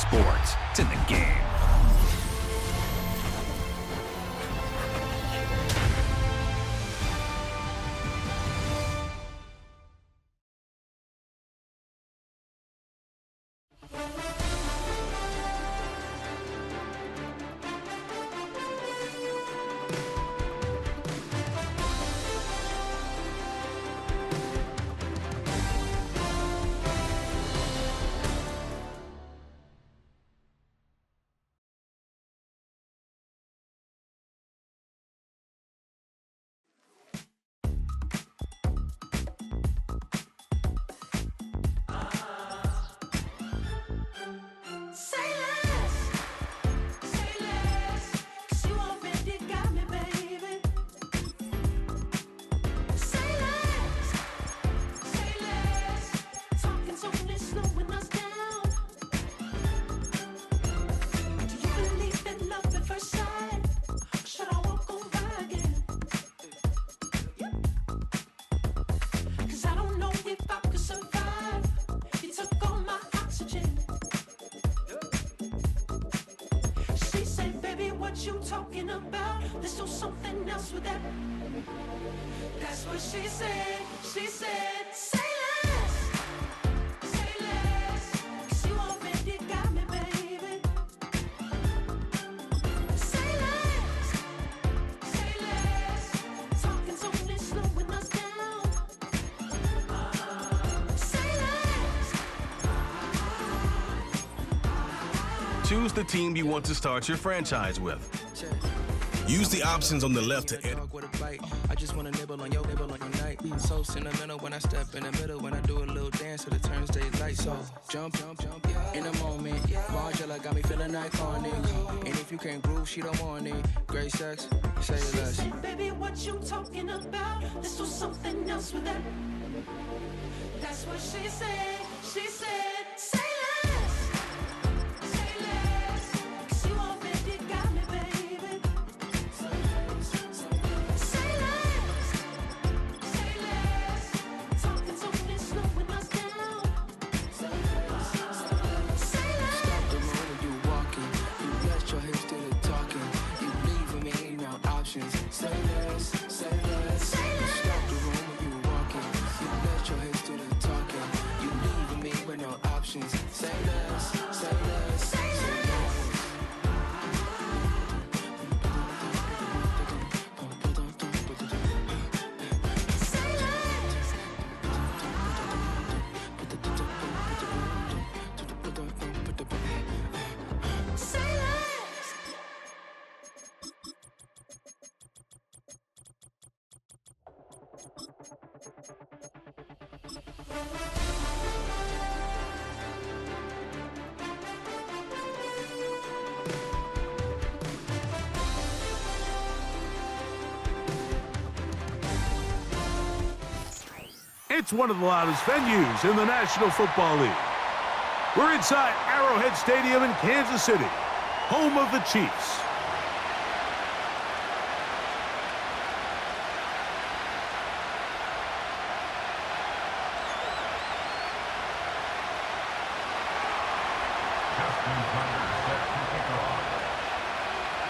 sports. It's in the game. You talking about? Let's do something else with that. That's what she said. She said, say less, 'cause you already got me, baby. Say less, talking's only slowing us down. Say less. Choose the team you want to start your franchise with. Use the options on the left to edit. I just want to nibble on your night. So sentimental when I step in the middle. When I do a little dance, so the turns daylight. So jump, in a moment. Margella got me feeling iconic. And if you can't groove, she don't want it. Great sex, say less. She said, baby, what you talking about? Let's do something else with that. That's what she said. She said, say less. Say less. Stop the room when you walking. You let your hips do the talking. You leaving me with no options. Say less. It's one of the loudest venues in the National Football League. We're inside Arrowhead Stadium in Kansas City, home of the Chiefs.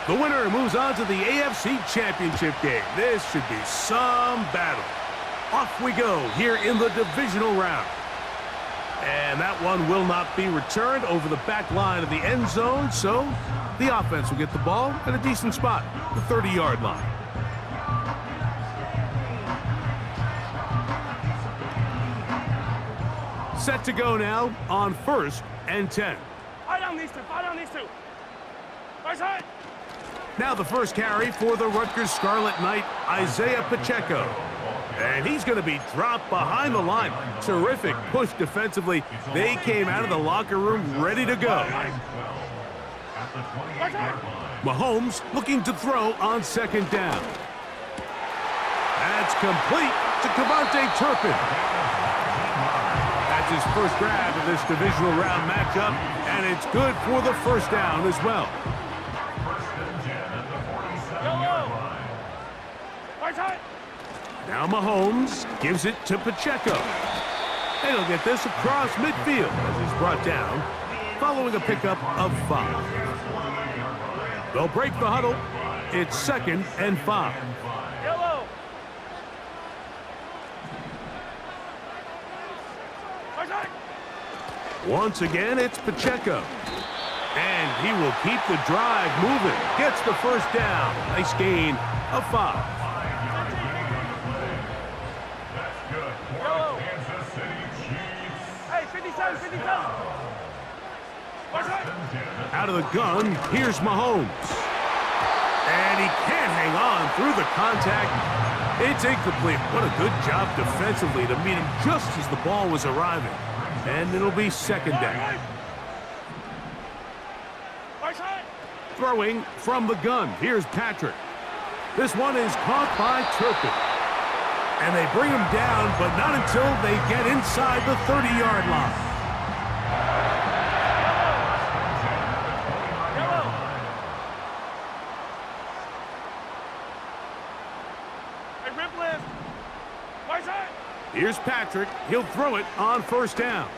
The winner moves on to the AFC Championship game. This should be some battle. Off we go here in the divisional round. And that one will not be returned over the back line of the end zone, so the offense will get the ball at a decent spot, the 30-yard line. Set to go now on 1st and 10. Fire down these two. Right side. Now the first carry for the Rutgers Scarlet Knight, Isaiah Pacheco. And he's going to be dropped behind the line. Terrific push defensively. They came out of the locker room ready to go. Mahomes looking to throw on 2nd down. That's complete to Kevontae Turpin. That's his first grab of this divisional round matchup, and it's good for the 1st down as well. Now Mahomes gives it to Pacheco. And he'll get this across midfield as he's brought down following a pickup of 5. They'll break the huddle. It's 2nd and 5. Yellow. Once again, it's Pacheco. And he will keep the drive moving. Gets the first down. Nice gain of 5. Yellow. Hey, 57, 57. Out of the gun, here's Mahomes. And he can't hang on through the contact. It's incomplete. What a good job defensively to meet him just as the ball was arriving. And it'll be 2nd down. Throwing from the gun, here's Patrick. This one is caught by Turpin. And they bring him down, but not until they get inside the 30-yard line. Here's Patrick. He'll throw it on 1st down.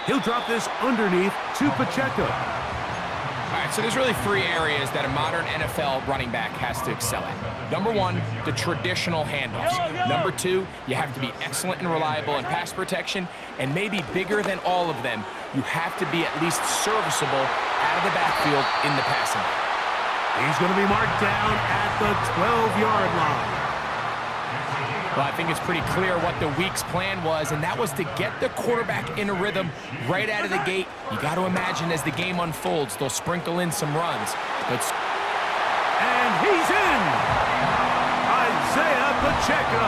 He'll drop this underneath to Pacheco. All right, so there's really 3 areas that a modern NFL running back has to excel at. Number 1, the traditional handoffs. Number 2, you have to be excellent and reliable in pass protection. And maybe bigger than all of them, you have to be at least serviceable out of the backfield in the passing game. He's going to be marked down at the 12-yard line. Well, I think it's pretty clear what the week's plan was, and that was to get the quarterback in a rhythm right out of the gate. You got to imagine as the game unfolds, they'll sprinkle in some runs. And he's in! Isaiah Pacheco.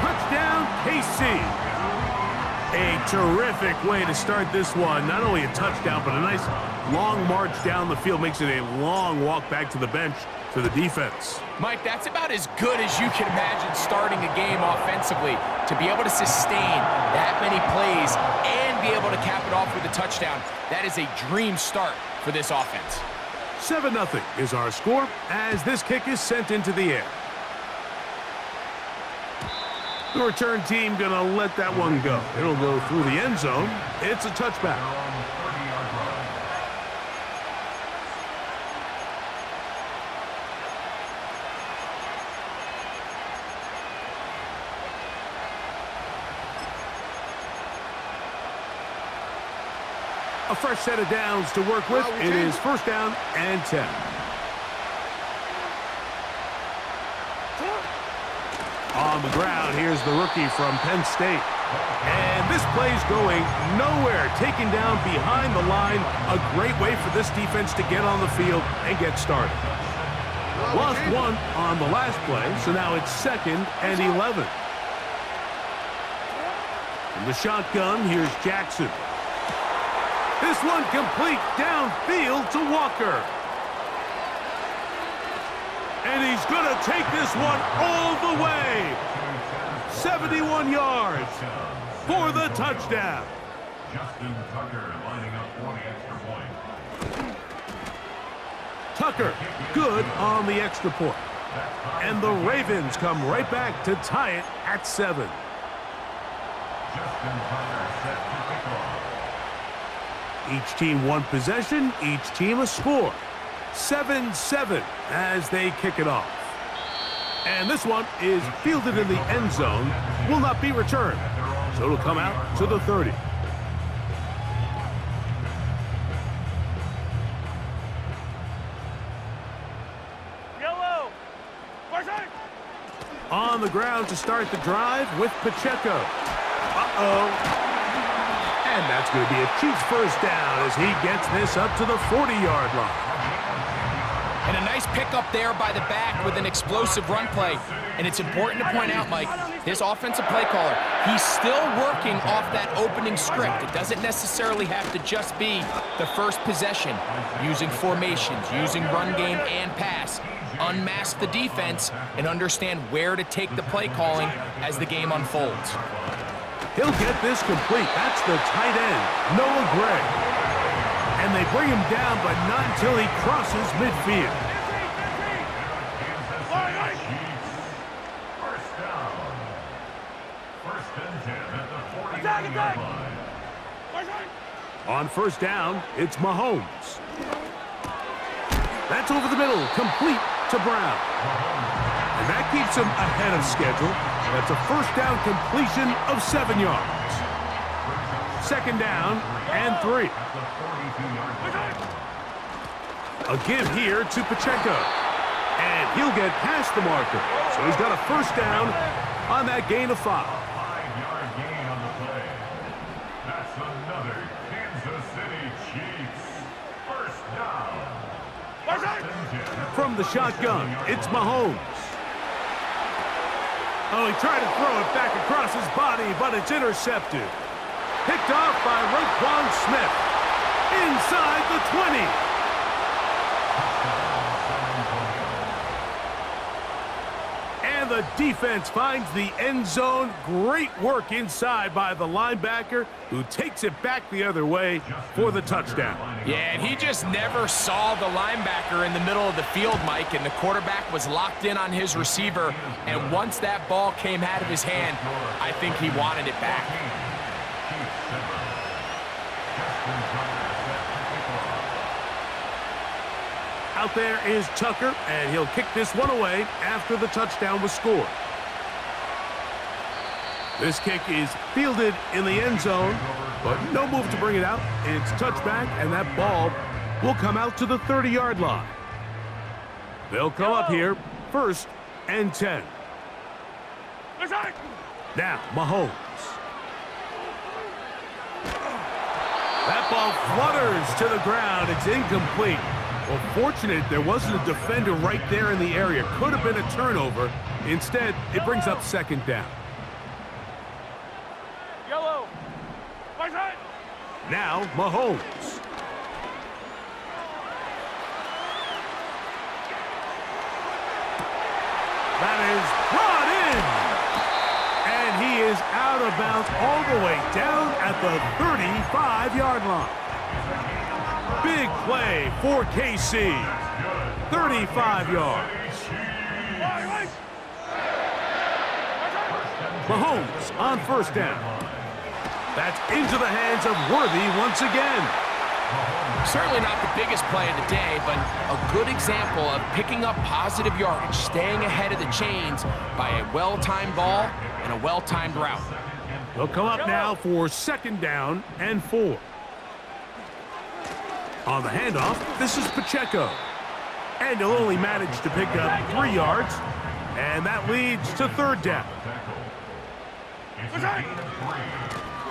Touchdown, KC. A terrific way to start this one. Not only a touchdown, but a nice long march down the field. Makes it a long walk back to the bench for the defense. Mike, that's about as good as you can imagine starting a game offensively. To be able to sustain that many plays and be able to cap it off with a touchdown, that is a dream start for this offense. 7-0 is our score as this kick is sent into the air. The return team gonna let that one go. It'll go through the end zone. It's a touchback. A fresh set of downs to work with. It is 1st down and 10. On the ground, here's the rookie from Penn State. And this play's going nowhere. Taken down behind the line. A great way for this defense to get on the field and get started. Lost 1 on the last play, so now it's 2nd and 11. From the shotgun, here's Jackson. This one complete downfield to Walker. And he's going to take this one all the way. 71 yards for the touchdown. Justin Tucker lining up for the extra point. Tucker, good on the extra point. And the Ravens come right back to tie it at 7. Justin Tucker set to kick off. Each team 1 possession, each team a score. 7-7 as they kick it off. And this one is fielded in the end zone, will not be returned. So it'll come out to the 30. Yellow. On the ground to start the drive with Pacheco. Uh-oh. And that's going to be a Chiefs first down as he gets this up to the 40-yard line. And a nice pickup there by the back with an explosive run play. And it's important to point out, Mike, this offensive play caller, he's still working off that opening script. It doesn't necessarily have to just be the first possession. Using formations, using run game and pass. Unmask the defense and understand where to take the play calling as the game unfolds. He'll get this complete. That's the tight end, Noah Gray. And they bring him down, but not until he crosses midfield. First down. 1st and 10 at the 40-yard line. On first down, it's Mahomes. That's over the middle, complete to Brown. And that keeps him ahead of schedule. That's a first down completion of 7 yards. Second down and 3. A give here to Pacheco. And he'll get past the marker. So he's got a first down on that gain of 5. 5-yard gain on the play. That's another Kansas City Chiefs first down. From the shotgun, it's Mahomes. Oh, he tried to throw it back across his body, but it's intercepted. Picked off by Roquan Smith. Inside the 20. And the defense finds the end zone. Great work inside by the linebacker, who takes it back the other way for the touchdown. Yeah, and he just never saw the linebacker in the middle of the field, Mike, and the quarterback was locked in on his receiver, and once that ball came out of his hand, I think he wanted it back. Out there is Tucker, and he'll kick this one away after the touchdown was scored. This kick is fielded in the end zone, but no move to bring it out. It's touchback, and that ball will come out to the 30-yard line. They'll come up here, first and 10. Now, Mahomes. That ball flutters to the ground. It's incomplete. Well, fortunate there wasn't a defender right there in the area. Could have been a turnover. Instead, it brings up second down. Yellow. Now, Mahomes. That is brought in. And he is out of bounds all the way down at the 35-yard line. Big play for KC. 35 yards. Mahomes on first down. That's into the hands of Worthy once again. Certainly not the biggest play of the day, but a good example of picking up positive yardage, staying ahead of the chains by a well-timed ball and a well-timed route. They'll come up now for second down and 4. On the handoff, this is Pacheco. And he'll only manage to pick up 3 yards, and that leads to third down.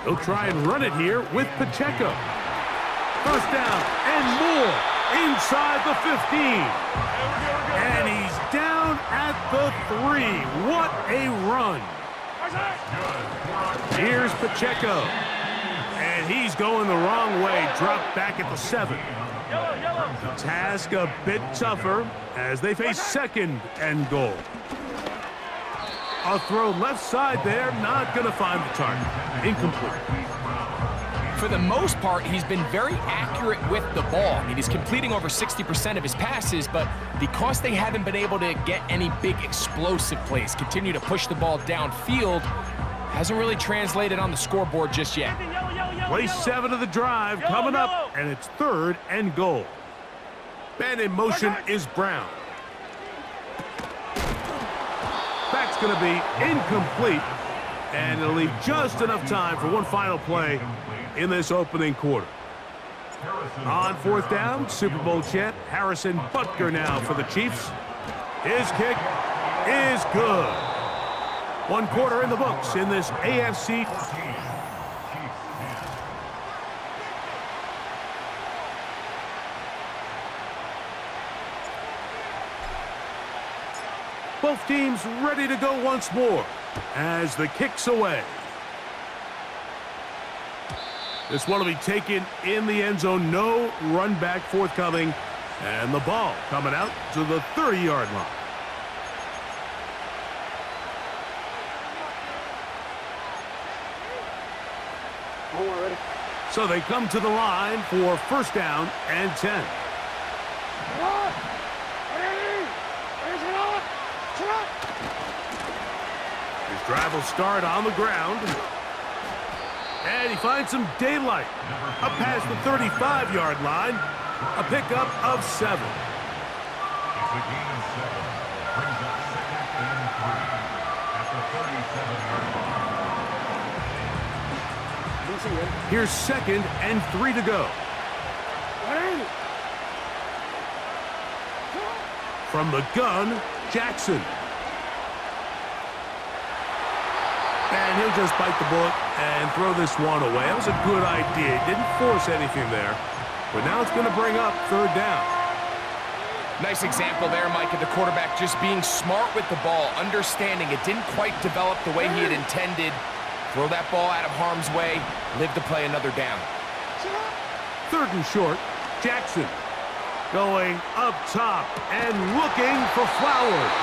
He'll try and run it here with Pacheco. First down and more inside the 15. And he's down at the 3. What a run. Here's Pacheco. And he's going the wrong way. Dropped back at the 7. The task a bit tougher as they face second and goal. A throw left side there, not going to find the target. Incomplete. For the most part, he's been very accurate with the ball. I mean, he's completing over 60% of his passes, but because they haven't been able to get any big explosive plays, continue to push the ball downfield, hasn't really translated on the scoreboard just yet. Play 7 of the drive coming up, and it's third and goal. Man in motion is Brown. That's going to be incomplete, and it'll leave just enough time for one final play in this opening quarter. On fourth down, Super Bowl champ Harrison Butker now for the Chiefs. His kick is good. 1 quarter in the books in this AFC. Both teams ready to go once more as the kick's away. This one will be taken in the end zone. No run back forthcoming. And the ball coming out to the 30-yard line. So they come to the line for first down and 10. This drive will start on the ground. And he finds some daylight. Up past the 35-yard line. A pickup of 7. It's a gain of 7. Brings up 2nd and 3 at the 37-yard line. Here's 2nd and 3 to go. From the gun, Jackson. And he'll just bite the bullet and throw this one away. That was a good idea. He didn't force anything there. But now it's going to bring up 3rd down. Nice example there, Mike, of the quarterback just being smart with the ball, understanding it didn't quite develop the way he had intended. Throw that ball out of harm's way, live to play another down. 3rd and short, Jackson. Going up top and looking for Flowers.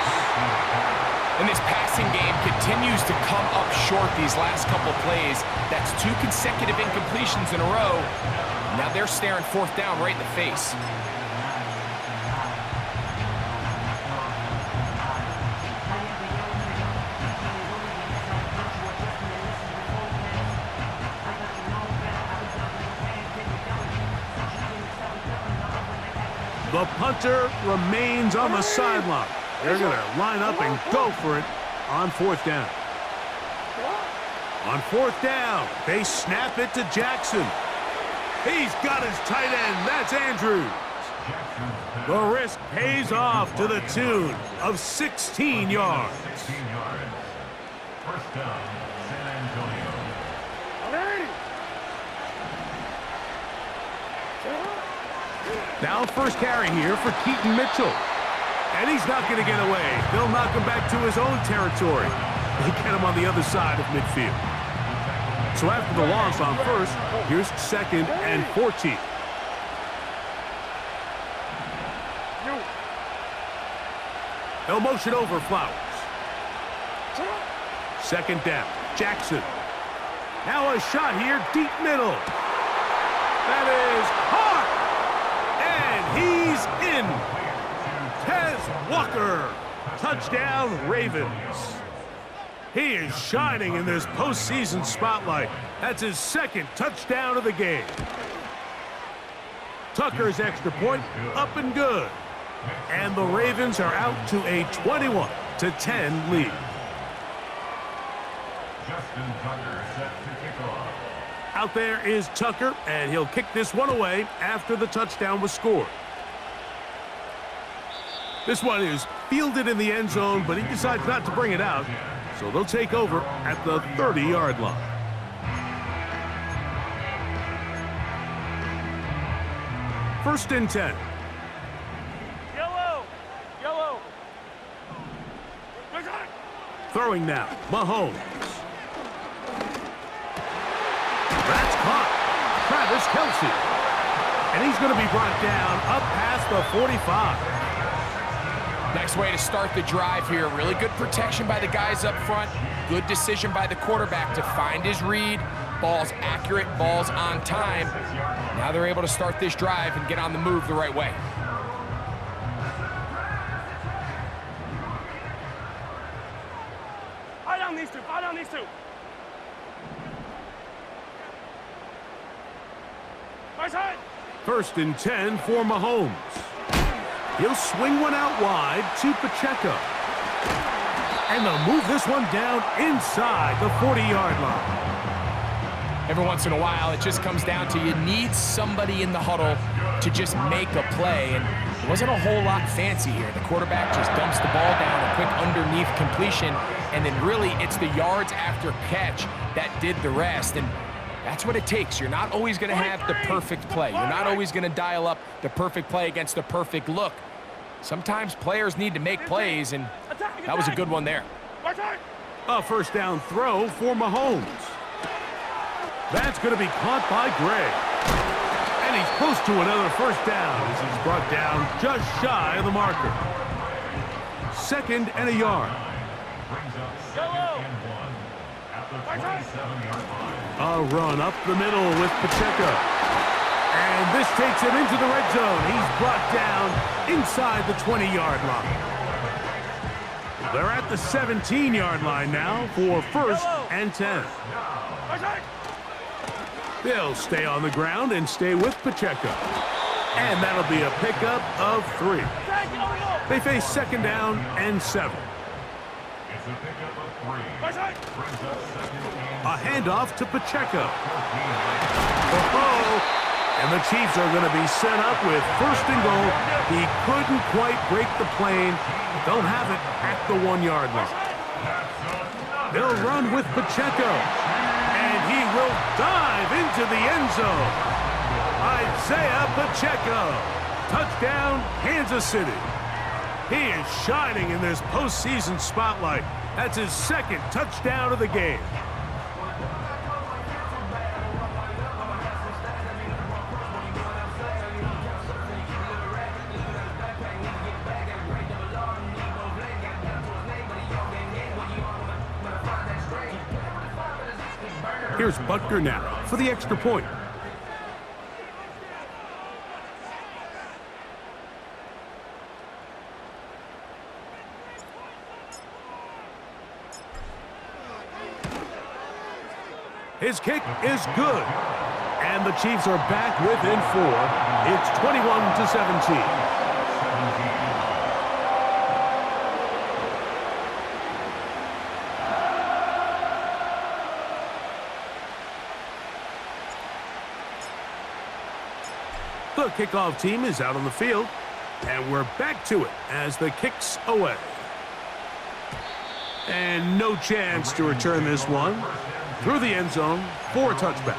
And this passing game continues to come up short these last couple plays. That's 2 consecutive incompletions in a row. Now they're staring 4th down right in the face. The punter remains on the sideline. They're going to line up and go for it on 4th down. On 4th down, they snap it to Jackson. He's got his tight end. That's Andrews. The risk pays off to the tune of 16 yards. 16 yards. 1st down, San Antonio. Now 1st carry here for Keaton Mitchell. And he's not going to get away. They'll knock him back to his own territory. They get him on the other side of midfield. So after the loss on 1st, here's 2nd and 14. They'll motion over Flowers. 2nd down, Jackson. Now a shot here, deep middle. That is hard. And he's in. Tez Walker. Touchdown, Ravens. He is shining in this postseason spotlight. That's his 2nd touchdown of the game. Tucker's extra point up and good. And the Ravens are out to a 21-10 lead. Justin Tucker set to kick off. Out there is Tucker, and he'll kick this one away after the touchdown was scored. This one is fielded in the end zone, but he decides not to bring it out. So they'll take over at the 30-yard line. First and 10. Yellow! Yellow! Throwing now, Mahomes. That's caught. Travis Kelce. And he's going to be brought down up past the 45. Nice way to start the drive here. Really good protection by the guys up front. Good decision by the quarterback to find his read. Ball's accurate, ball's on time. Now they're able to start this drive and get on the move the right way. Fight on these two, fight on these two. Right side. First and 10 for Mahomes. He'll swing one out wide to Pacheco. And they'll move this one down inside the 40-yard line. Every once in a while, it just comes down to you need somebody in the huddle to just make a play. And it wasn't a whole lot fancy here. The quarterback just dumps the ball down, a quick underneath completion, and then really it's the yards after catch that did the rest. And that's what it takes. You're not always going to have the perfect play. You're not always going to dial up the perfect play against the perfect look. Sometimes players need to make plays, and that was a good one there. A first down throw for Mahomes. That's going to be caught by Gray. And he's close to another first down as he's brought down just shy of the marker. 2nd and a yard. Brings up 2nd and 1 at the 27-yard line. A run up the middle with Pacheco. And this takes him into the red zone. He's brought down inside the 20-yard line. They're at the 17-yard line now for 1st and 10. They'll stay on the ground and stay with Pacheco. And that'll be a pickup of 3. They face second down and 7. It's a pickup of 3. Brings up second and A handoff to Pacheco. Oh, and the Chiefs are going to be set up with first and goal. He couldn't quite break the plane. They'll have it at the 1-yard line. They'll run with Pacheco. And he will dive into the end zone. Isaiah Pacheco. Touchdown, Kansas City. He is shining in this postseason spotlight. That's his second touchdown of the game. Here's Butker now for the extra point. His kick is good. And the Chiefs are back within 4. It's 21-17. The kickoff team is out on the field, and we're back to it as the kick's away. And no chance to return this one through the end zone for a touchback.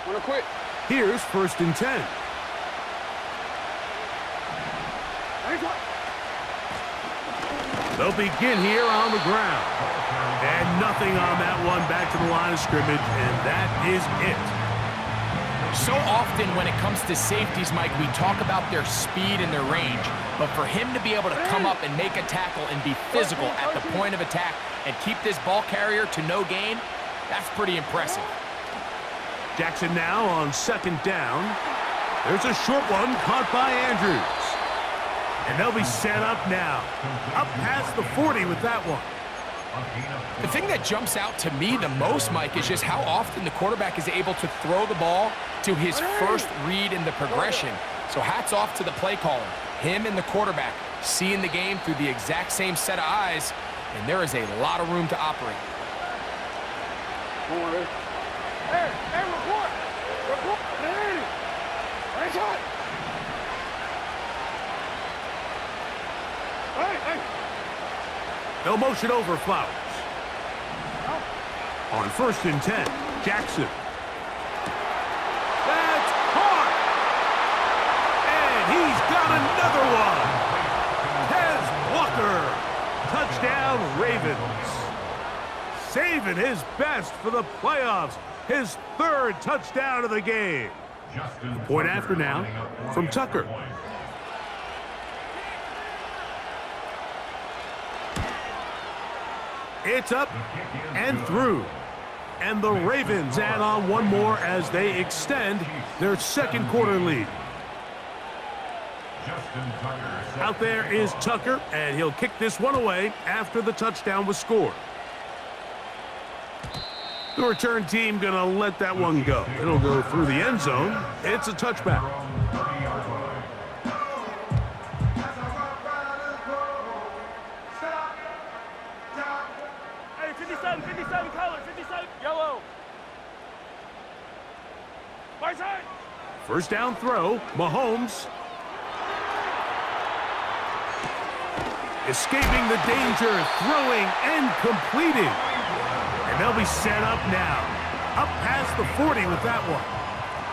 Wanna quit? Here's first and 10. They'll begin here on the ground. And nothing on that one, back to the line of scrimmage, and that is it. So often when it comes to safeties, Mike, we talk about their speed and their range. But for him to be able to come up and make a tackle and be physical at the point of attack and keep this ball carrier to no gain, that's pretty impressive. Jackson now on second down. There's a short one caught by Andrews. And they'll be set up now. Up past the 40 with that one. The thing that jumps out to me the most, Mike, is just how often the quarterback is able to throw the ball to his first read in the progression. So hats off to the play caller. Him and the quarterback seeing the game through the exact same set of eyes, and there is a lot of room to operate. Hey, report! Report! Hey! Right shot! Hey! They'll motion over Flowers. On first and 10, Jackson. That's caught! And he's got another one! Tez Walker. Touchdown, Ravens. Saving his best for the playoffs. His third touchdown of the game. Point after now from Tucker. It's up and through. And the Ravens add on one more as they extend their second quarter lead. Out there is Tucker, and he'll kick this one away after the touchdown was scored. The return team going to let that one go. It'll go through the end zone. It's a touchback. Hey, 57 color, 57 yellow. Right side. First down throw, Mahomes. Escaping the danger, throwing and completing. And they'll be set up now. Up past the 40 with that one.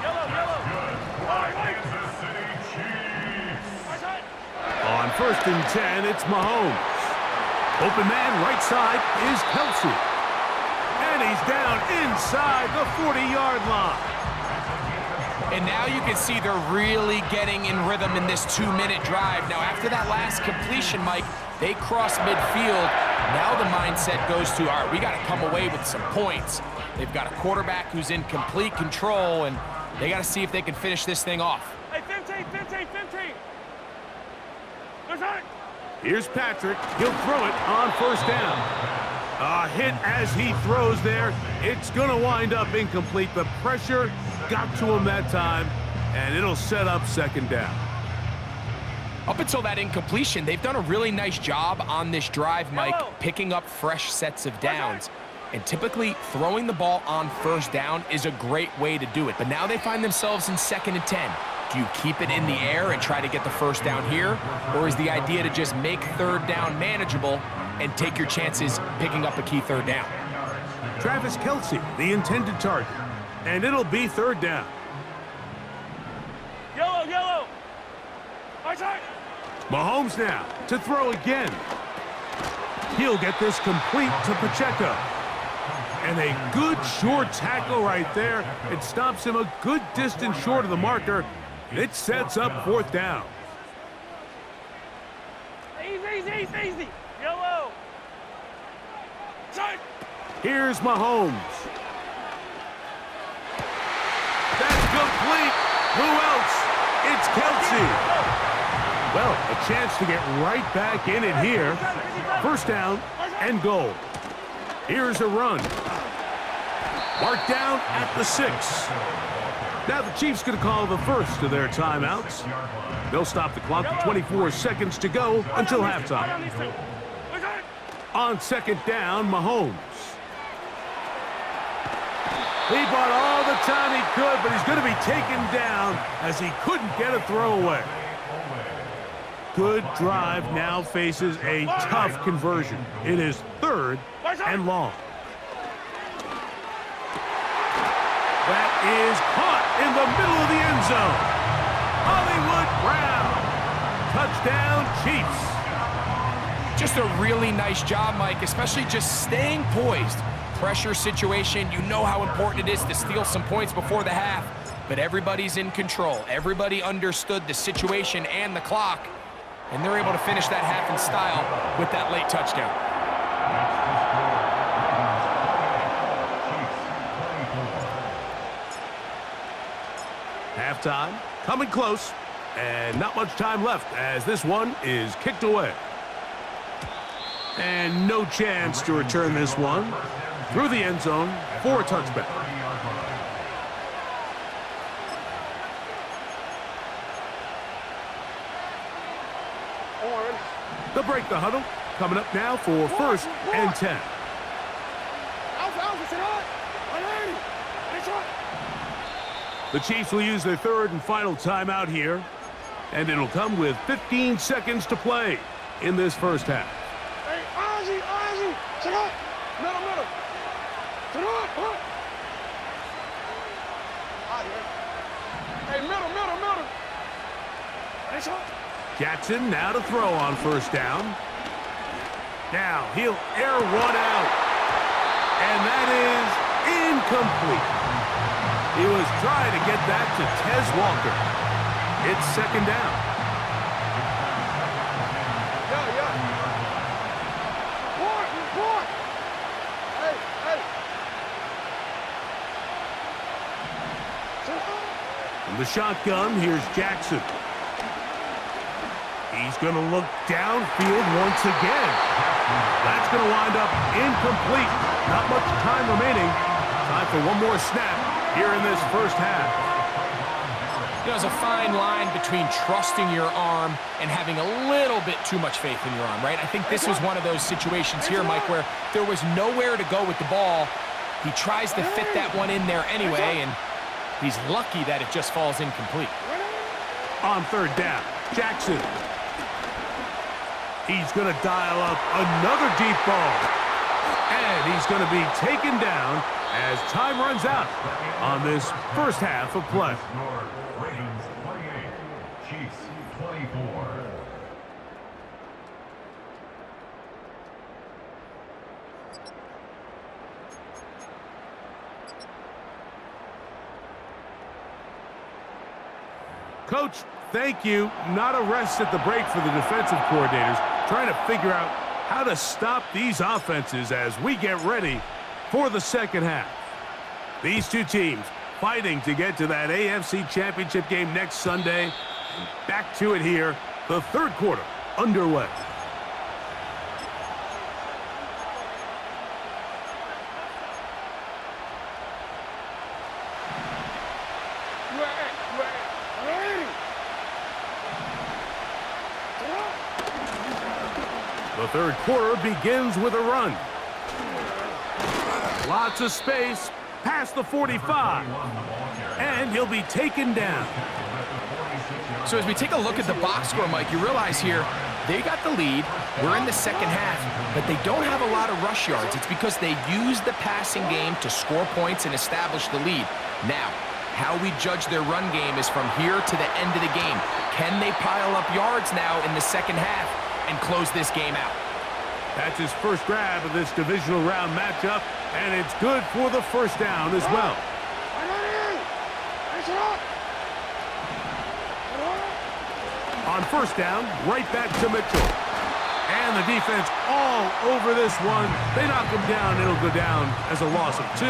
Yellow. Kansas City Chiefs. Right side. On first and 10, it's Mahomes. Open man right side is Kelsey. And he's down inside the 40-yard line. And now you can see they're really getting in rhythm in this 2-minute drive. Now, after that last completion, Mike, they cross midfield. Now the mindset goes to, all right, we got to come away with some points. They've got a quarterback who's in complete control, and they got to see if they can finish this thing off. Hey, 15. Here's Patrick. He'll throw it on first down. A hit as he throws there. It's going to wind up incomplete. The pressure got to him that time, and it'll set up second down. Up until that incompletion, they've done a really nice job on this drive, Mike, picking up fresh sets of downs. And typically, throwing the ball on first down is a great way to do it. But now they find themselves in 2nd and 10. Do you keep it in the air and try to get the first down here? Or is the idea to just make third down manageable and take your chances picking up a key third down? Travis Kelce, the intended target. And it'll be third down. Yellow. Right side. Mahomes now to throw again. He'll get this complete to Pacheco. And a good short tackle right there. It stops him a good distance short of the marker. It sets up fourth down. Easy. Yellow. Side. Here's Mahomes. That's complete. Who else? It's Kelce. Well, a chance to get right back in it here. First down and goal. Here's a run. Marked down at the 6. Now the Chiefs going to call the first of their timeouts. They'll stop the clock with 24 seconds to go until halftime. On second down, Mahomes. He bought all the time he could, but he's going to be taken down as he couldn't get a throwaway. Good drive now faces a tough conversion. It is 3rd and long. That is caught in the middle of the end zone. Hollywood Brown. Touchdown, Chiefs. Just a really nice job, Mike, especially just staying poised. Pressure situation, you know how important it is to steal some points before the half, but everybody's in control. Everybody understood the situation and the clock, and they're able to finish that half in style with that late touchdown. Halftime, coming close, and not much time left as this one is kicked away. And no chance to return this one through the end zone for a touchback. They'll break the huddle. Coming up now for 1st and 10. The Chiefs will use their 3rd and final timeout here, and it'll come with 15 seconds to play in this first half. Hey, Ozzy, check out. Middle. Check out. Hey, middle. Hey, shot. Jackson now to throw on first down. Now he'll air one out, and that is incomplete. He was trying to get that to Tez Walker. It's second down. Board. Hey. From the shotgun, here's Jackson. He's going to look downfield once again. That's going to wind up incomplete. Not much time remaining. Time for one more snap here in this first half. You know, there's a fine line between trusting your arm and having a little bit too much faith in your arm, right? I think this was one of those situations here, Mike, where there was nowhere to go with the ball. He tries to fit that one in there anyway, and he's lucky that it just falls incomplete. On third down, Jackson. He's going to dial up another deep ball. And he's going to be taken down as time runs out on this first half of play. Ravens 28, Chiefs 24. Coach, thank you. Not a rest at the break for the defensive coordinators, trying to figure out how to stop these offenses as we get ready for the second half. These two teams fighting to get to that AFC Championship game next Sunday. Back to it here, the third quarter underway. The third quarter begins with a run. Lots of space past the 45. And he'll be taken down. So as we take a look at the box score, Mike, you realize here they got the lead. We're in the second half, but they don't have a lot of rush yards. It's because they use the passing game to score points and establish the lead. Now, how we judge their run game is from here to the end of the game. Can they pile up yards now in the second half and close this game out? That's his first grab of this divisional round matchup, and it's good for the first down as well. On first down, right back to Mitchell. And the defense all over this one. They knock him down. It'll go down as a loss of 2.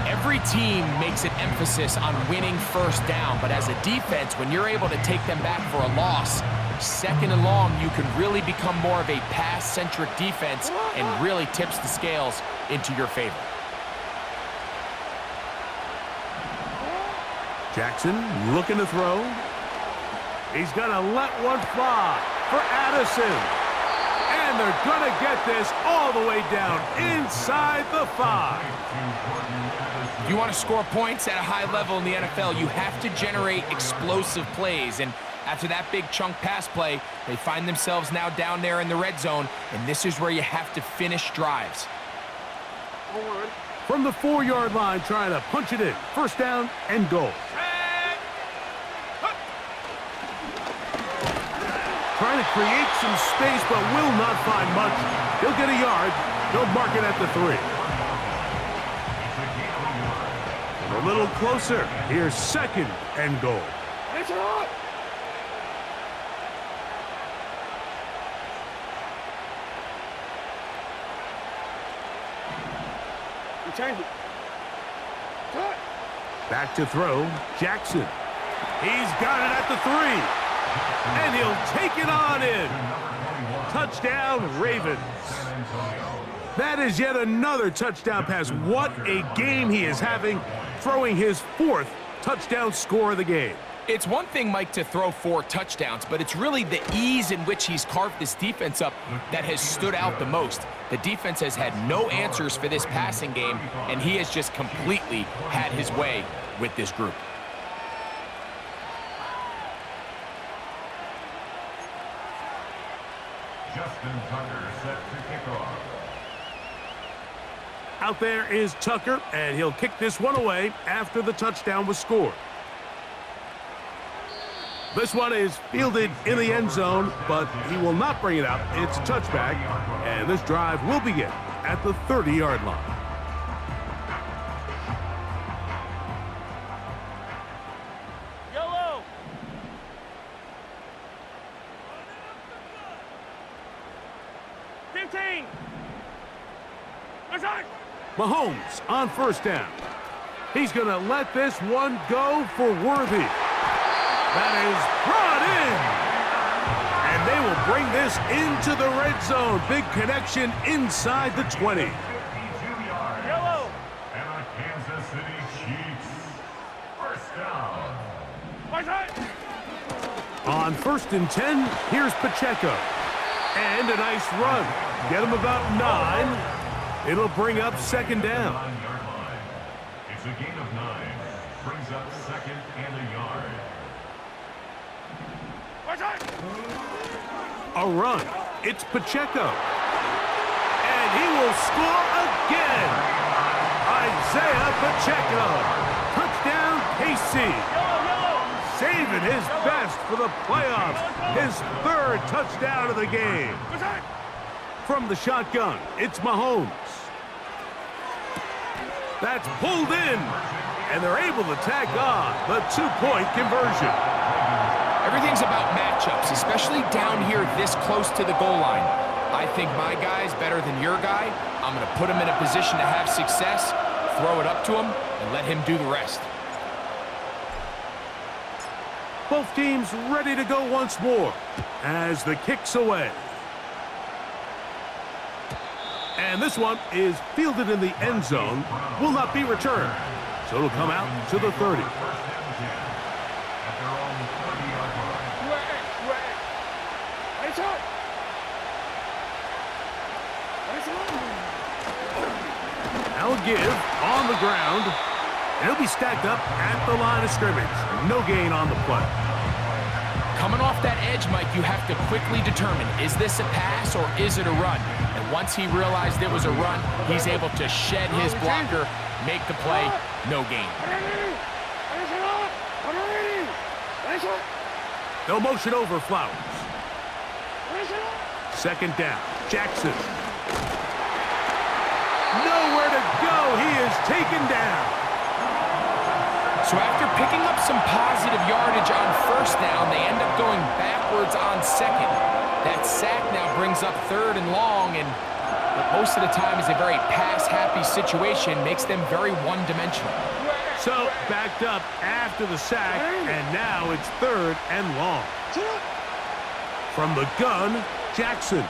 Every team makes an emphasis on winning first down, but as a defense, when you're able to take them back for a loss, second and long, you can really become more of a pass-centric defense and really tips the scales into your favor. Jackson looking to throw. He's going to let one fly for Addison. And they're going to get this all the way down inside the 5. If you want to score points at a high level in the NFL, you have to generate explosive plays. And after that big chunk pass play, they find themselves now down there in the red zone, and this is where you have to finish drives. From the 4-yard line, trying to punch it in. First down and goal. Trying to create some space, but will not find much. He'll get a yard. They'll mark it at the 3. And a little closer. Here's second and goal. Back to throw, Jackson. He's got it at the 3. And he'll take it on in. Touchdown, Ravens. That is yet another touchdown pass. What a game he is having, throwing his 4th touchdown score of the game. It's one thing, Mike, to throw 4 touchdowns, but it's really the ease in which he's carved this defense up that has stood out the most. The defense has had no answers for this passing game, and he has just completely had his way with this group. Justin Tucker set to kick off. Out there is Tucker, and he'll kick this one away after the touchdown was scored. This one is fielded in the end zone, but he will not bring it out. It's a touchback, and this drive will begin at the 30-yard line. Yellow. Mahomes on first down. He's going to let this one go for Worthy. That is brought in. And they will bring this into the red zone. Big connection inside the 20. Yellow. And the Kansas City Chiefs. First down. On first and 10, here's Pacheco. And a nice run. Get him about 9. It'll bring up second down. 9-yard line. It's a gain of 9. Brings up second and a yard. A run. It's Pacheco. And he will score again. Isaiah Pacheco. Touchdown, KC. Saving his best for the playoffs. His 3rd touchdown of the game. From the shotgun, it's Mahomes. That's pulled in. And they're able to tack on the 2-point conversion. Everything's about matchups, especially down here this close to the goal line. I think my guy's better than your guy. I'm going to put him in a position to have success, throw it up to him, and let him do the rest. Both teams ready to go once more as the kick's away. And this one is fielded in the end zone, will not be returned. So it'll come out to the 30. Now a give on the ground. And he'll be stacked up at the line of scrimmage. No gain on the play. Coming off that edge, Mike, you have to quickly determine, is this a pass or is it a run? And once he realized it was a run, he's able to shed his blocker, make the play, no gain. No motion over Flowers. Second down, Jackson. Nowhere to go. He is taken down. So after picking up some positive yardage on first down, they end up going backwards on second. That sack now brings up third and long, and most of the time is a very pass-happy situation, makes them very one-dimensional. So backed up after the sack, and now it's third and long. From the gun, Jackson.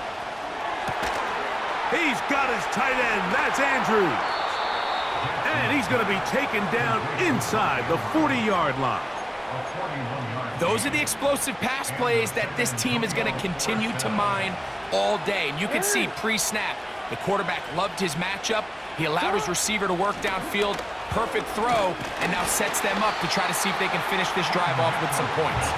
He's got his tight end. That's Andrews. And he's going to be taken down inside the 40-yard line. Those are the explosive pass plays that this team is going to continue to mine all day. And you can see pre-snap, the quarterback loved his matchup. He allowed his receiver to work downfield. Perfect throw, and now sets them up to try to see if they can finish this drive off with some points.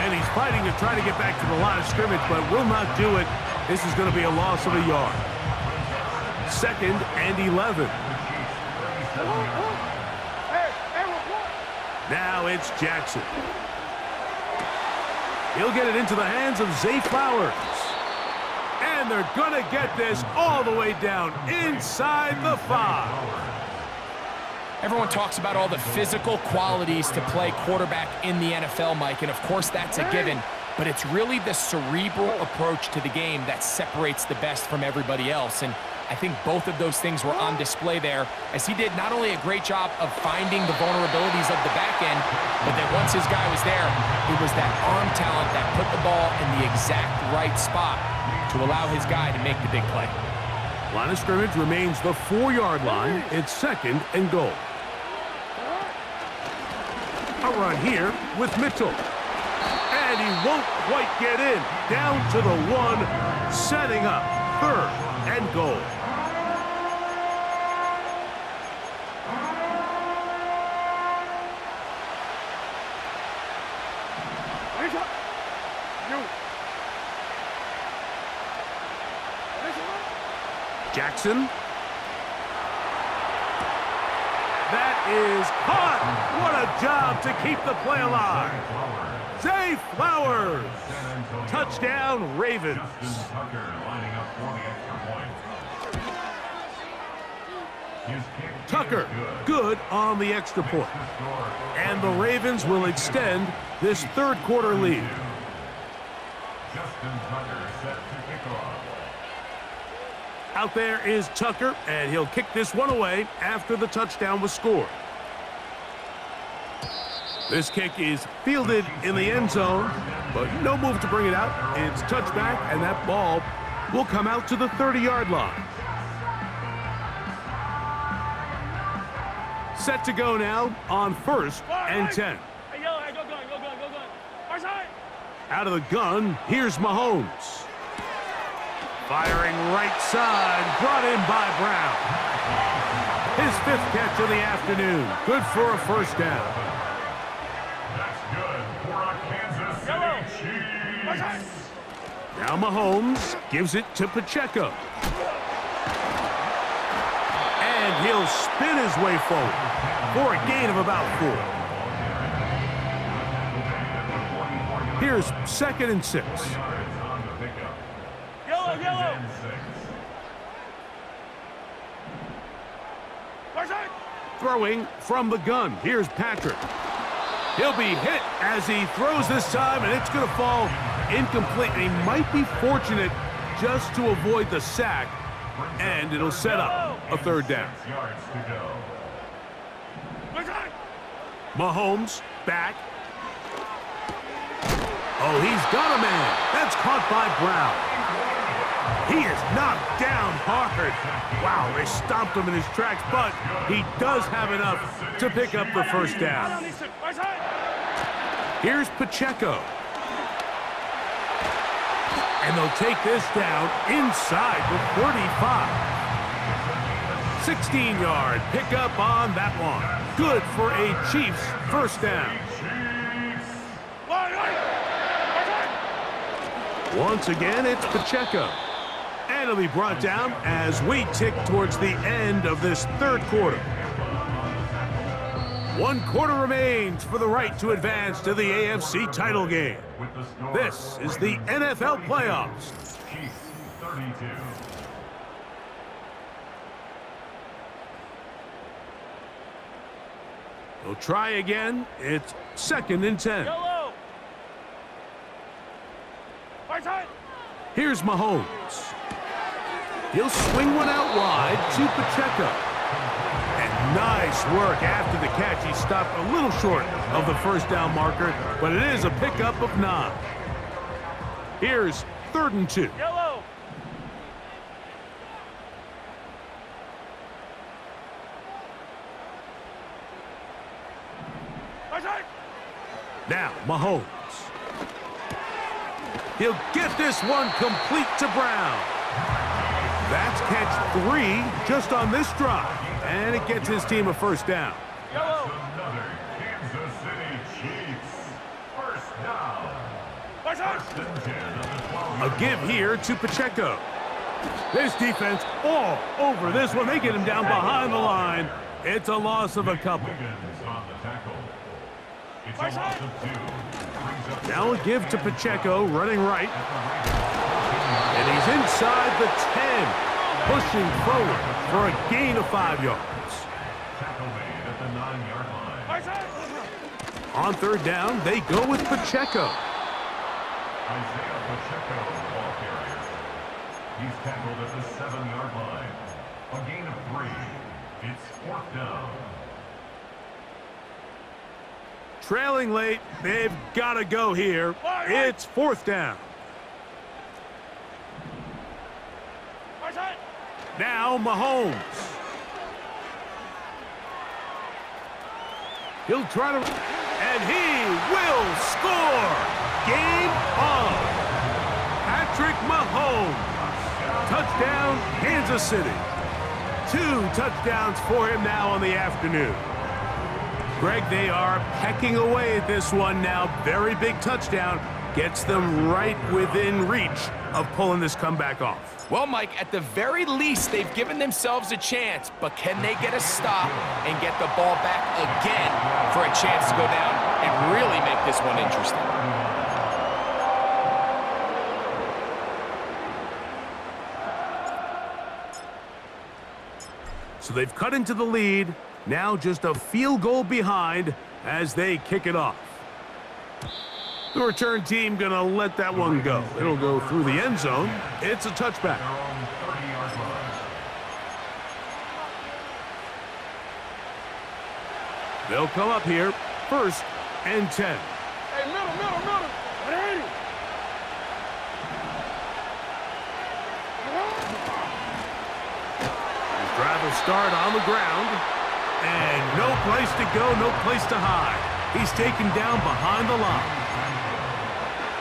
And he's fighting to try to get back to the line of scrimmage, but will not do it. This is going to be a loss of a yard. Second and 11. Now it's Jackson. He'll get it into the hands of Zay Flowers. And they're going to get this all the way down inside the 5. Everyone talks about all the physical qualities to play quarterback in the NFL, Mike, and of course that's a given, but it's really the cerebral approach to the game that separates the best from everybody else, and I think both of those things were on display there, as he did not only a great job of finding the vulnerabilities of the back end, but then once his guy was there, it was that arm talent that put the ball in the exact right spot to allow his guy to make the big play. Line of scrimmage remains the 4-yard line. It's second and goal. A run here with Mitchell. And he won't quite get in. Down to the 1, setting up third and goal. Jackson. That is caught. What a job to keep the play alive. Zay Flowers. Touchdown, Ravens. Tucker, good on the extra point. And the Ravens will extend this third quarter lead. Justin Tucker set to kick off. Out there is Tucker, and he'll kick this one away after the touchdown was scored. This kick is fielded in the end zone, but no move to bring it out. It's touchback, and that ball will come out to the 30-yard line. Set to go now on first and 10. Hey, yellow, hey, go gun. Far side. Out of the gun, here's Mahomes. Firing right side, brought in by Brown. His 5th catch of the afternoon. Good for a first down. That's good for a Kansas City Chiefs. Now Mahomes gives it to Pacheco. And he'll spin his way forward for a gain of about 4. Here's second and 6. Yellow. Far side. Throwing from the gun. Here's Patrick. He'll be hit as he throws this time, and it's going to fall incomplete. And he might be fortunate just to avoid the sack, and it'll set up a third down. Far side. Mahomes back. Oh, he's got a man. That's caught by Brown. He is knocked down hard. Wow, they stomped him in his tracks, but he does have enough to pick up the first down. Here's Pacheco. And they'll take this down inside the 35. 16-yard pickup on that one. Good for a Chiefs first down. Once again, it's Pacheco. And it'll be brought down as we tick towards the end of this third quarter. 1 quarter remains for the right to advance to the AFC title game. This is the NFL playoffs. Chiefs 32. They'll try again. It's 2nd and 10. Yellow. Right side. Here's Mahomes. He'll swing one out wide to Pacheco. And nice work after the catch. He stopped a little short of the first down marker, but it is a pickup of 9. Here's 3rd and 2. Yellow. Right side. Now, Mahomes. He'll get this one complete to Brown. That's catch 3 just on this drive. And it gets his team a first down. Yellow. Another Kansas City Chiefs. First down. Right side. 1st and 10 of the 12. A give here to Pacheco. This defense all over this one. They get him down behind the line. It's a loss of a couple. Wiggins on the tackle. It's a loss of 2. Brings up Now a give to Pacheco, running right. And he's inside the 10, pushing forward for a gain of 5 yards. tackle made at the 9-yard line. Right side. On 3rd down, they go with Pacheco. Isaiah Pacheco, ball carrier. He's tackled at the 7-yard line. A gain of 3. It's 4th down. Trailing late, they've got to go here. It's 4th down. Right side. Now Mahomes. He'll try to, and he will score. Game on. Patrick Mahomes. Touchdown, Kansas City. 2 touchdowns for him now on the afternoon. Greg, they are pecking away at this one now. Very big touchdown. Gets them right within reach of pulling this comeback off. Well, Mike, at the very least, they've given themselves a chance, but can they get a stop and get the ball back again for a chance to go down and really make this one interesting? So they've cut into the lead. Now just a field goal behind as they kick it off. The return team gonna let that one go. It'll go through the end zone. It's a touchback. Their own 30-yard line. They'll come up here, 1st and 10. Hey, middle. 180. Drive will start on the ground. And no place to go, no place to hide. He's taken down behind the line.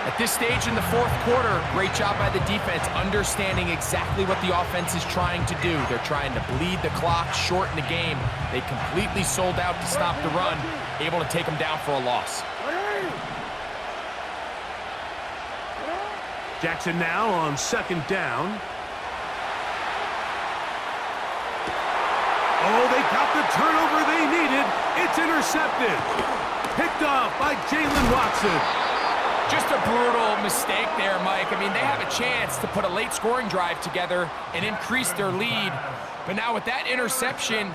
At this stage in the 4th quarter, great job by the defense understanding exactly what the offense is trying to do. They're trying to bleed the clock, shorten the game. They completely sold out to stop the run, able to take them down for a loss. Jackson now on 2nd down. Oh, they got the turnover they needed. It's intercepted. Picked off by Jalen Watson. Just a brutal mistake there, Mike. I mean, they have a chance to put a late scoring drive together and increase their lead. But now with that interception,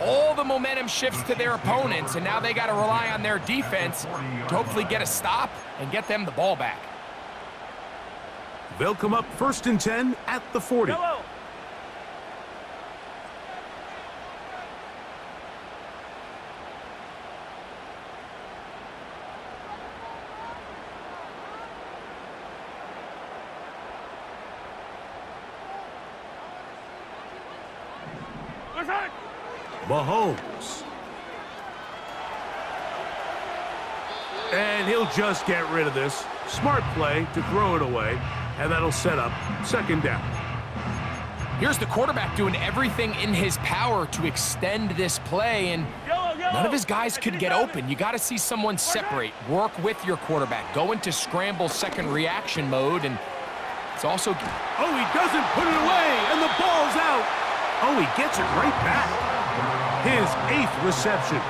all the momentum shifts to their opponents, and now they got to rely on their defense to hopefully get a stop and get them the ball back. They'll come up 1st and 10 at the 40. Yellow. Mahomes. And he'll just get rid of this. Smart play to throw it away, and that'll set up second down. Here's the quarterback doing everything in his power to extend this play, and none of his guys could get open. You got to see someone separate, work with your quarterback, go into scramble second reaction mode, and it's also... Oh, he doesn't put it away, and the ball's out. Oh, he gets it right back. His 8th reception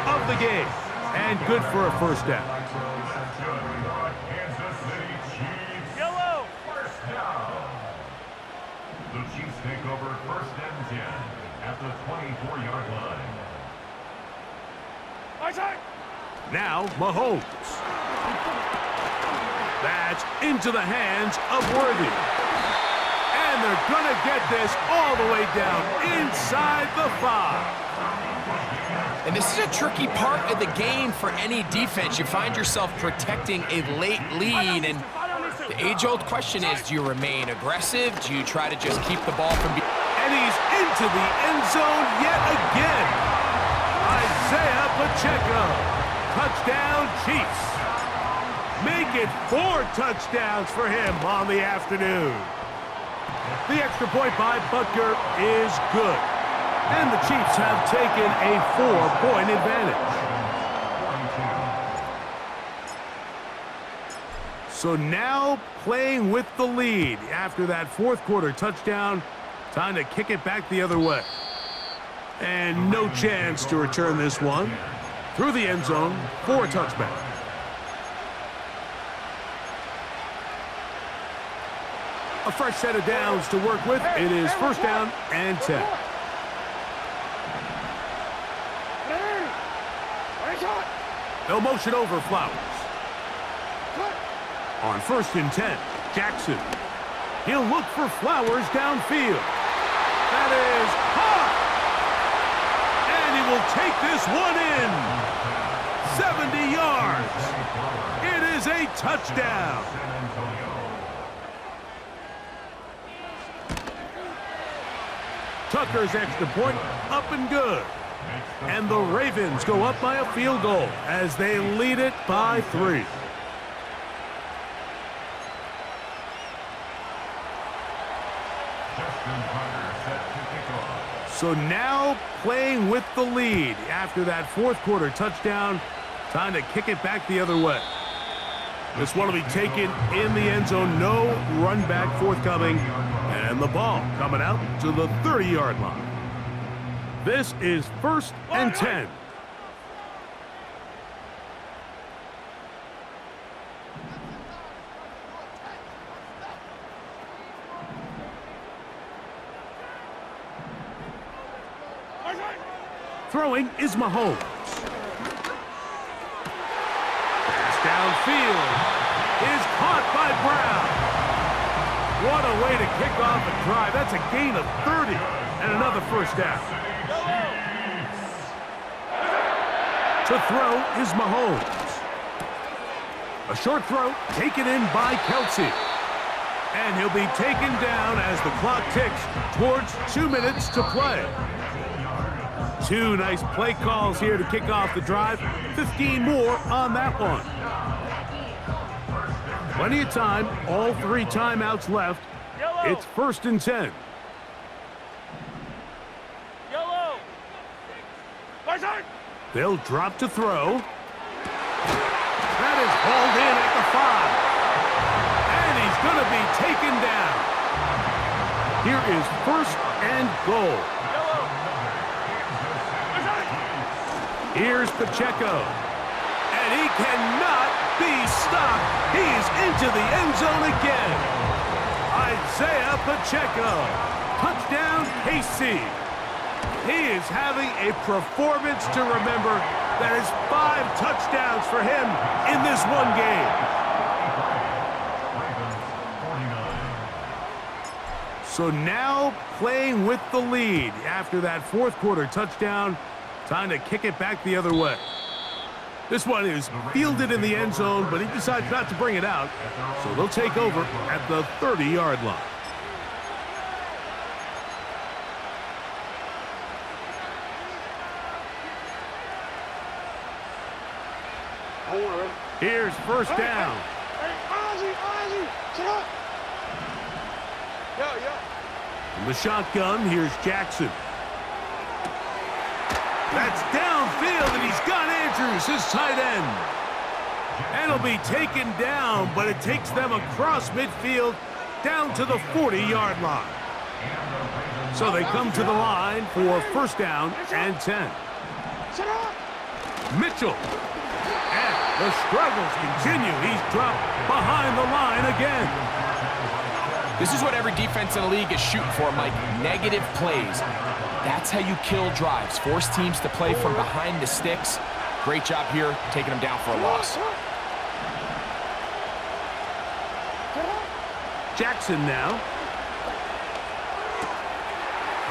of the game, and good for a first down. The Chiefs take over 1st and 10 at the 24-yard line. Now Mahomes. That's into the hands of Worthy. And they're going to get this all the way down inside the 5. And this is a tricky part of the game for any defense. You find yourself protecting a late lead, and the age-old question is, do you remain aggressive? Do you try to just keep the ball from being... And he's into the end zone yet again. Isaiah Pacheco. Touchdown, Chiefs. Make it 4 touchdowns for him on the afternoon. The extra point by Butker is good. And the Chiefs have taken a 4-point advantage. So now playing with the lead after that 4th quarter touchdown. Time to kick it back the other way. And no chance to return this one. Through the end zone for a touchback. A fresh set of downs to work with. It is 1st down and 10. They'll motion over Flowers. On 1st and 10, Jackson. He'll look for Flowers downfield. That is caught. And he will take this one in. 70 yards. It is a touchdown. Tucker's extra point up and good. And the Ravens go up by a field goal as they lead it by 3. So now playing with the lead after that 4th quarter touchdown. Time to kick it back the other way. This one will be taken in the end zone. No run back forthcoming. And the ball coming out to the 30-yard line. This is 1st and 10. Throwing is Mahomes. Pass downfield is caught by Brown. What a way to kick off a drive. That's a gain of 30 and another first down. To throw is Mahomes. A short throw taken in by Kelsey. And he'll be taken down as the clock ticks towards 2 minutes to play. 2 nice play calls here to kick off the drive. 15 more on that one. Plenty of time. All 3 timeouts left. It's 1st and 10. They'll drop to throw. That is hauled in at the 5. And he's going to be taken down. Here is 1st and goal. Here's Pacheco. And he cannot be stopped. He's into the end zone again. Isaiah Pacheco. Touchdown, KC. He is having a performance to remember. That is 5 touchdowns for him in this one game. So now playing with the lead after that 4th quarter touchdown. Time to kick it back the other way. This one is fielded in the end zone, but he decides not to bring it out. So they'll take over at the 30-yard line. Here's first down. From the shotgun, here's Jackson. That's downfield, and he's got Andrews, his tight end. And he'll be taken down, but it takes them across midfield down to the 40-yard line. So they come to the line for first down and 10. Mitchell. And the struggles continue. He's dropped behind the line again. This is what every defense in the league is shooting for, Mike. Negative plays. That's how you kill drives. Force teams to play from behind the sticks. Great job here, taking them down for a loss. Jackson now.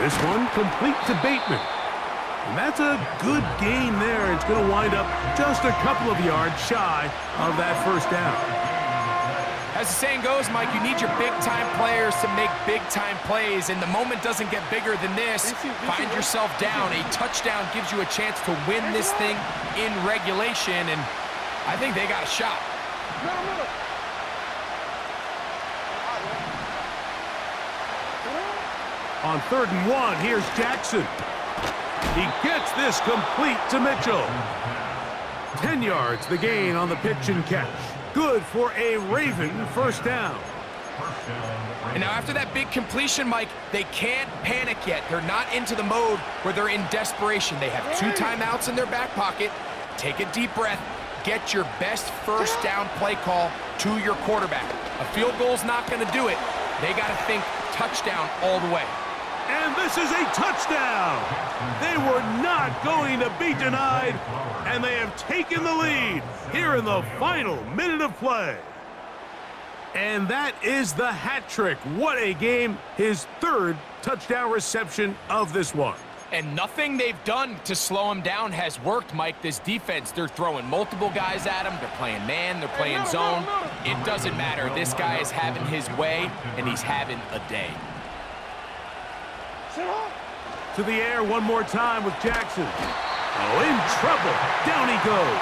This one complete to Bateman. And that's a good gain there. It's going to wind up just a couple of yards shy of that first down. As the saying goes, Mike, you need your big-time players to make big-time plays, and the moment doesn't get bigger than this. Find yourself down. A touchdown gives you a chance to win this thing in regulation, and I think they got a shot. On 3rd and 1, here's Jackson. He gets this complete to Mitchell. 10 yards the gain on the pitch and catch. Good for a Raven first down. And now after that big completion, Mike, they can't panic yet. They're not into the mode where they're in desperation. They have 2 timeouts in their back pocket. Take a deep breath. Get your best first down play call to your quarterback. A field goal's not going to do it. They got to think touchdown all the way. And this is a touchdown. They were not going to be denied, and they have taken the lead here in the final minute of play. And that is the hat trick. What a game. His 3rd touchdown reception of this one. And nothing they've done to slow him down has worked, Mike. This defense, they're throwing multiple guys at him. They're playing man, they're playing zone. It doesn't matter. This guy is having his way, and he's having a day. To the air one more time with Jackson. Oh, in trouble. Down he goes.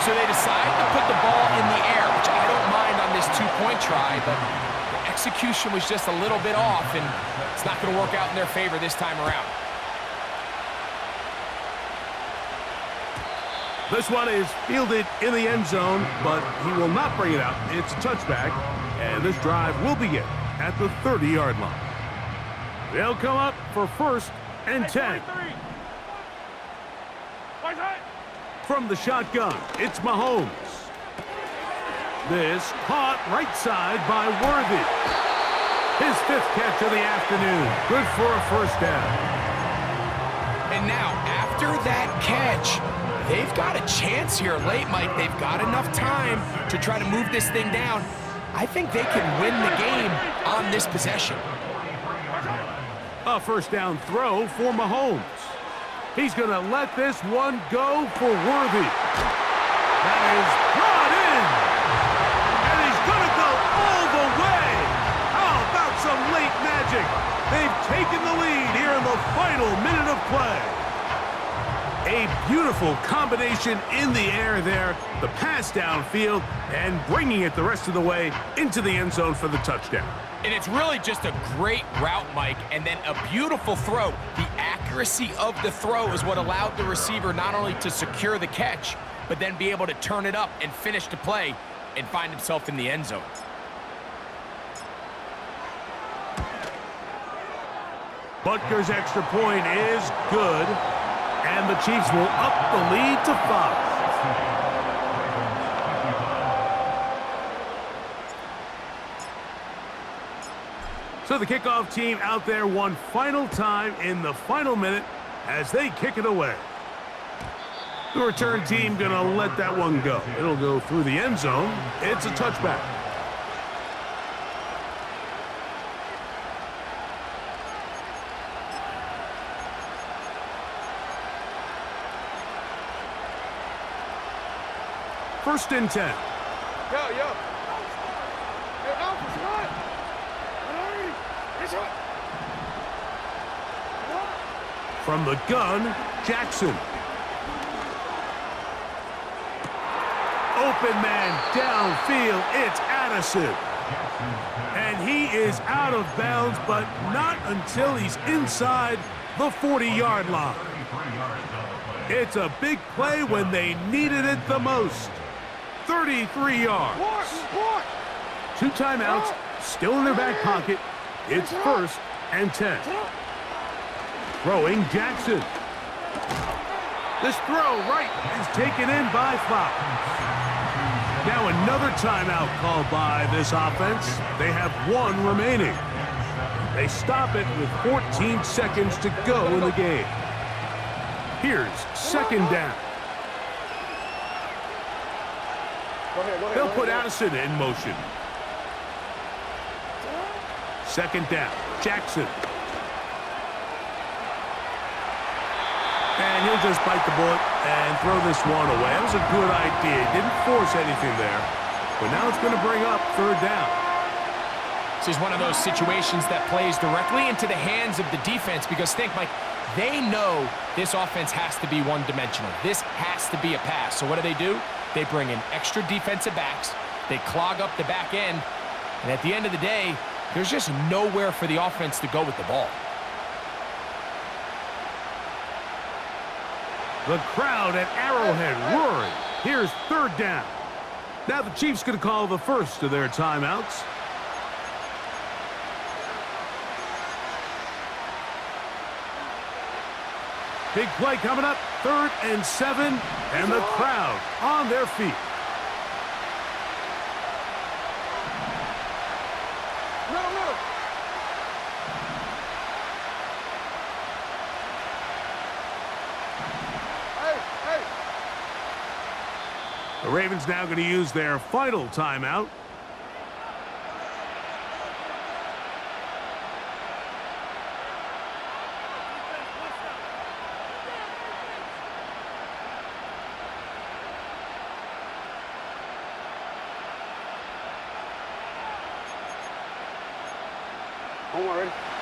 So they decide to put the ball in the air, which I don't mind on this 2-point try, but the execution was just a little bit off, and it's not going to work out in their favor this time around. This one is fielded in the end zone, but he will not bring it out. It's a touchback, and this drive will begin at the 30-yard line. They'll come up for first and 10. From the shotgun, it's Mahomes. This caught right side by Worthy. His 5th catch of the afternoon. Good for a first down. And now, after that catch, they've got a chance here late, Mike. They've got enough time to try to move this thing down. I think they can win the game on this possession. A first down throw for Mahomes. He's going to let this one go for Worthy. That is brought in. And he's going to go all the way. How about some late magic? They've taken the lead here in the final minute of play. A beautiful combination in the air there. The pass downfield and bringing it the rest of the way into the end zone for the touchdown. And it's really just a great route, Mike, and then a beautiful throw. The accuracy of the throw is what allowed the receiver not only to secure the catch, but then be able to turn it up and finish the play and find himself in the end zone. Butker's extra point is good, and the Chiefs will up the lead to 5. So the kickoff team out there one final time in the final minute as they kick it away. The return team going to let that one go. It'll go through the end zone. It's a touchback. First and 10. Yo. Hey, Alpha's hot. It's hot. From the gun, Jackson. open man downfield. It's Addison. And he is out of bounds, but not until he's inside the 40-yard line. It's a big play when they needed it the most. 33 yards. 2 timeouts, still in their back pocket. It's 1st and 10. Throwing Jackson. This throw right is taken in by Flowers. Now another timeout called by this offense. They have 1 remaining. They stop it with 14 seconds to go in the game. Here's 2nd down. They'll put Addison in motion. 2nd down. Jackson. And he'll just bite the bullet and throw this one away. That was a good idea. Didn't force anything there. But now it's going to bring up 3rd down. This is one of those situations that plays directly into the hands of the defense because think, Mike, they know this offense has to be one-dimensional. This has to be a pass. So what do? They bring in extra defensive backs. They clog up the back end. And at the end of the day, there's just nowhere for the offense to go with the ball. The crowd at Arrowhead roaring. Here's 3rd down. Now the Chiefs going to call the first of their timeouts. Big play coming up, 3rd and 7, and the crowd on their feet. The Ravens now going to use their final timeout.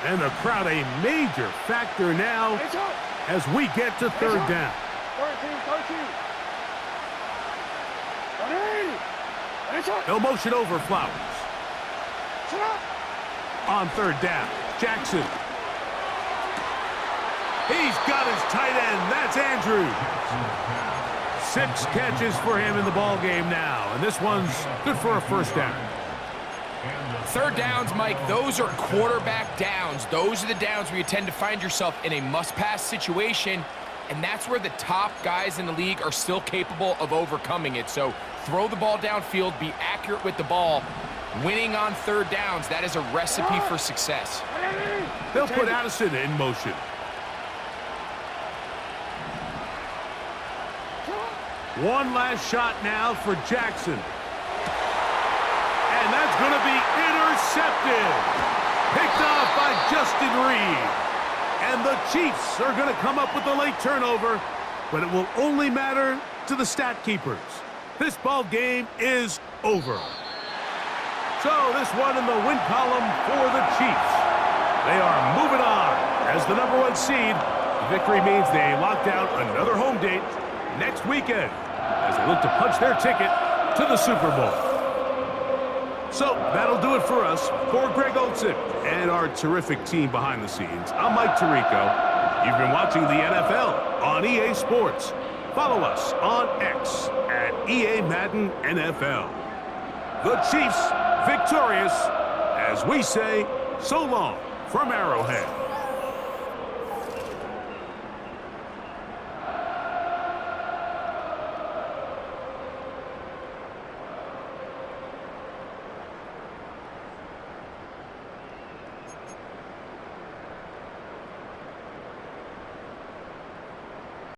And the crowd a major factor now as we get to 3rd down. 13. They'll motion over Flowers. On 3rd down, Jackson. He's got his tight end. That's Andrews. 6 catches for him in the ball game now, and this one's good for a 1st down. 3rd downs, Mike, those are quarterback downs. Those are the downs where you tend to find yourself in a must-pass situation, and that's where the top guys in the league are still capable of overcoming it. So throw the ball downfield, be accurate with the ball. Winning on 3rd downs, that is a recipe for success. They'll put Addison in motion. One last shot now for Jackson. And that's going to be intercepted. Picked off by Justin Reed. And the Chiefs are going to come up with a late turnover, but it will only matter to the stat keepers. This ball game is over. So this one in the win column for the Chiefs. They are moving on as the #1 seed. The victory means they locked out another home date next weekend as they look to punch their ticket to the Super Bowl. So that'll do it for us. For Greg Olsen and our terrific team behind the scenes, I'm Mike Tirico. You've been watching the NFL on EA Sports. Follow us on X at EA Madden NFL. The Chiefs victorious as we say so long from Arrowhead.